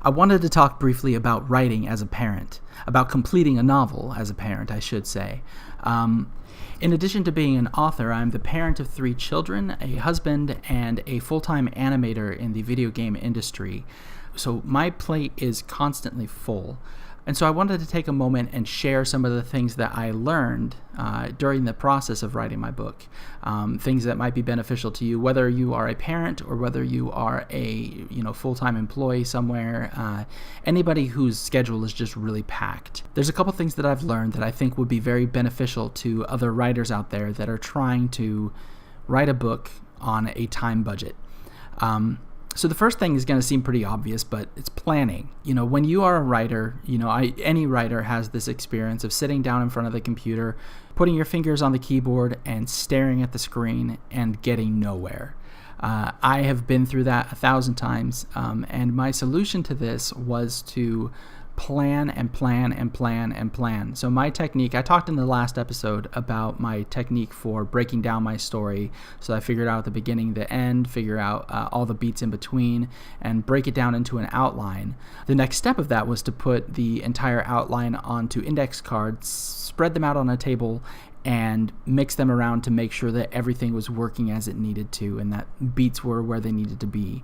I wanted to talk briefly about writing as a parent, about completing a novel as a parent, I should say. In addition to being an author, I'm the parent of 3 children, a husband, and a full-time animator in the video game industry. So my plate is constantly full. And so I wanted to take a moment and share some of the things that I learned during the process of writing my book, things that might be beneficial to you, whether you are a parent or whether you are a full-time employee somewhere, anybody whose schedule is just really packed. There's a couple things that I've learned that I think would be very beneficial to other writers out there that are trying to write a book on a time budget. So the first thing is going to seem pretty obvious, but it's planning. When you are a writer, any writer has this experience of sitting down in front of the computer, putting your fingers on the keyboard and staring at the screen and getting nowhere. I have been through that 1,000 times, and my solution to this was to plan and plan and plan and plan. So my technique, I talked in the last episode about my technique for breaking down my story. So I figured out the beginning, the end, figure out all the beats in between, and break it down into an outline. The next step of that was to put the entire outline onto index cards, spread them out on a table, and mix them around to make sure that everything was working as it needed to and that beats were where they needed to be.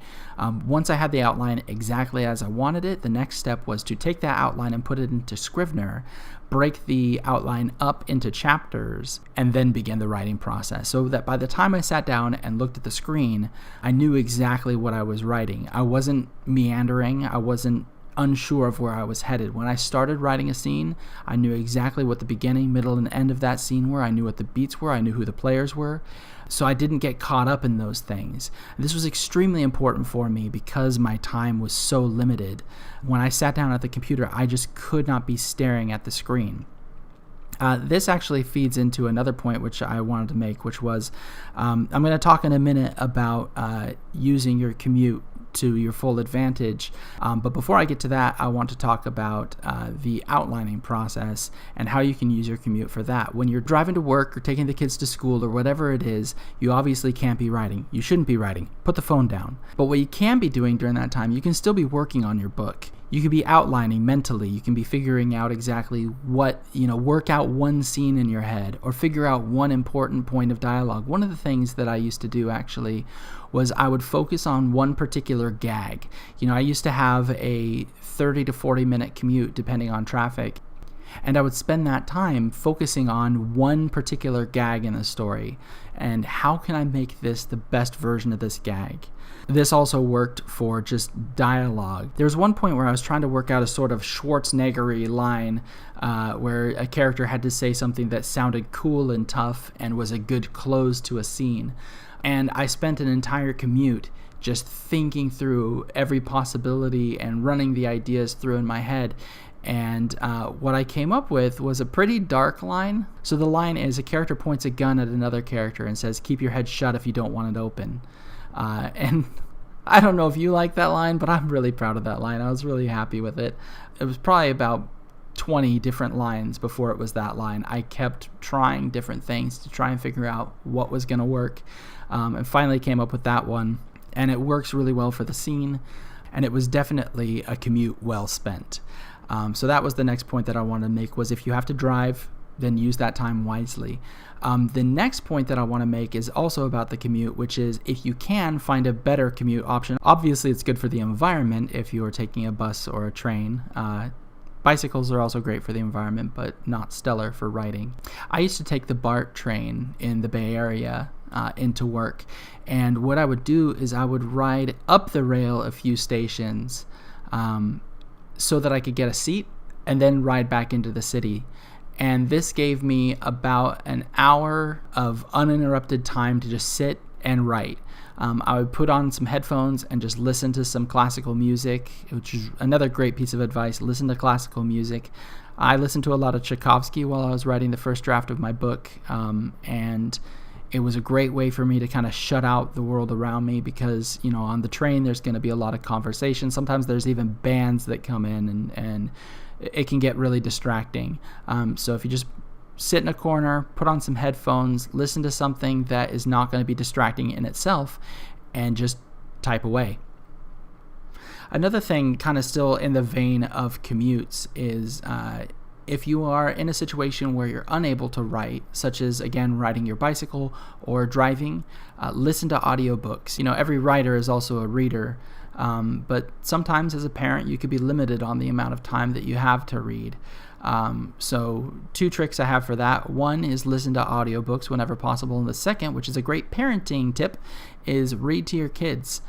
Once I had the outline exactly as I wanted it, the next step was to take that outline and put it into Scrivener, break the outline up into chapters, and then begin the writing process, so that by the time I sat down and looked at the screen, I knew exactly what I was writing. I wasn't meandering. I wasn't unsure of where I was headed. When I started writing a scene, I knew exactly what the beginning, middle, and end of that scene were. I knew what the beats were. I knew who the players were. So I didn't get caught up in those things. This was extremely important for me because my time was so limited. When I sat down at the computer, I just could not be staring at the screen. This actually feeds into another point which I wanted to make, which was I'm going to talk in a minute about using your commute to your full advantage. But before I get to that, I want to talk about the outlining process and how you can use your commute for that. When you're driving to work or taking the kids to school or whatever it is, you obviously can't be writing. You shouldn't be writing. Put the phone down. But what you can be doing during that time, you can still be working on your book. You can be outlining mentally. You can be figuring out exactly what, work out one scene in your head or figure out one important point of dialogue. One of the things that I used to do actually was I would focus on one particular gag. I used to have a 30 to 40 minute commute depending on traffic, and I would spend that time focusing on one particular gag in the story and how can I make this the best version of this gag. This also worked for just dialogue. There was one point where I was trying to work out a sort of Schwarzenegger-y line where a character had to say something that sounded cool and tough and was a good close to a scene. And I spent an entire commute just thinking through every possibility and running the ideas through in my head. And what I came up with was a pretty dark line. So the line is, a character points a gun at another character and says, "Keep your head shut if you don't want it open." And I don't know if you like that line, but I'm really proud of that line. I was really happy with it. It was probably about 20 different lines before it was that line. I kept trying different things to try and figure out what was going to work, and finally came up with that one. And it works really well for the scene, and it was definitely a commute well spent. So that was the next point that I wanted to make, was if you have to drive, then use that time wisely. The next point that I want to make is also about the commute, which is if you can find a better commute option. Obviously, it's good for the environment if you are taking a bus or a train. Bicycles are also great for the environment, but not stellar for writing. I used to take the BART train in the Bay Area into work, and what I would do is I would ride up the rail a few stations so that I could get a seat and then ride back into the city. And this gave me about an hour of uninterrupted time to just sit and write. I would put on some headphones and just listen to some classical music, which is another great piece of advice. Listen to classical music. I listened to a lot of Tchaikovsky while I was writing the first draft of my book, and it was a great way for me to kind of shut out the world around me because, on the train there's going to be a lot of conversation. Sometimes there's even bands that come in, and it can get really distracting. So if you just sit in a corner, put on some headphones, listen to something that is not going to be distracting in itself, and just type away. Another thing, kind of still in the vein of commutes, is if you are in a situation where you're unable to write, such as, again, riding your bicycle or driving, listen to audiobooks. Every writer is also a reader, but sometimes as a parent, you could be limited on the amount of time that you have to read. So 2 tricks I have for that. One is listen to audiobooks whenever possible. And the second, which is a great parenting tip, is read to your kids.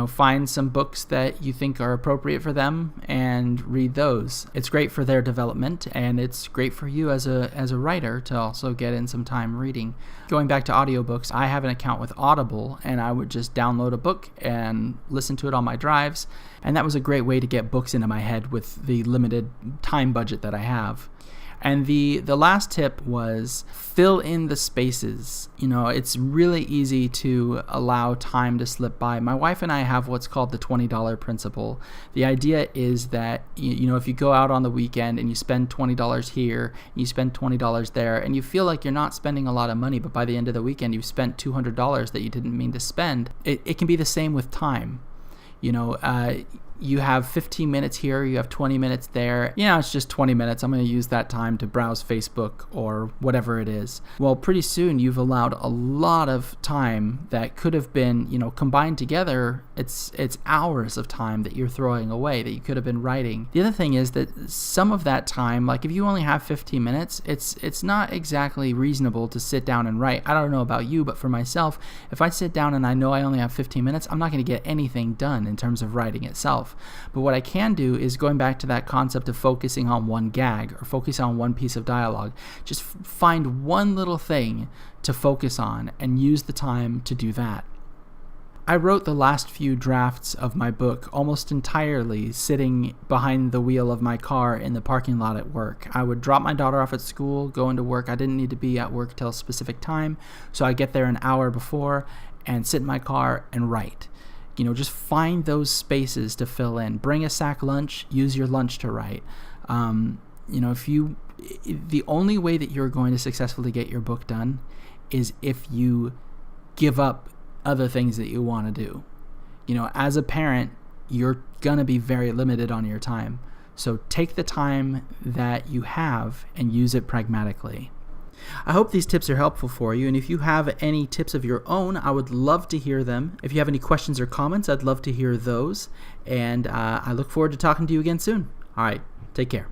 Find some books that you think are appropriate for them and read those. It's great for their development, and it's great for you as a writer to also get in some time reading. Going back to audiobooks, I have an account with Audible, and I would just download a book and listen to it on my drives, and that was a great way to get books into my head with the limited time budget that I have. And the last tip was fill in the spaces. It's really easy to allow time to slip by. My wife and I have what's called the $20 principle. The idea is that, if you go out on the weekend and you spend $20 here, you spend $20 there, and you feel like you're not spending a lot of money, but by the end of the weekend you've spent $200 that you didn't mean to spend. It can be the same with time. You have 15 minutes here, you have 20 minutes there. It's just 20 minutes. I'm going to use that time to browse Facebook or whatever it is. Well, pretty soon you've allowed a lot of time that could have been, combined together. It's hours of time that you're throwing away that you could have been writing. The other thing is that some of that time, like if you only have 15 minutes, it's not exactly reasonable to sit down and write. I don't know about you, but for myself, if I sit down and I know I only have 15 minutes, I'm not going to get anything done in terms of writing itself. But what I can do is, going back to that concept of focusing on one gag or focusing on one piece of dialogue, just find one little thing to focus on and use the time to do that. I wrote the last few drafts of my book almost entirely sitting behind the wheel of my car in the parking lot at work. I would drop my daughter off at school, go into work. I didn't need to be at work till a specific time, so I get there an hour before and sit in my car and write. Just find those spaces to fill in. Bring a sack lunch, use your lunch to write. The only way that you're going to successfully get your book done is if you give up other things that you want to do. As a parent, you're going to be very limited on your time. So take the time that you have and use it pragmatically. I hope these tips are helpful for you, and if you have any tips of your own, I would love to hear them. If you have any questions or comments, I'd love to hear those, and I look forward to talking to you again soon. All right, take care.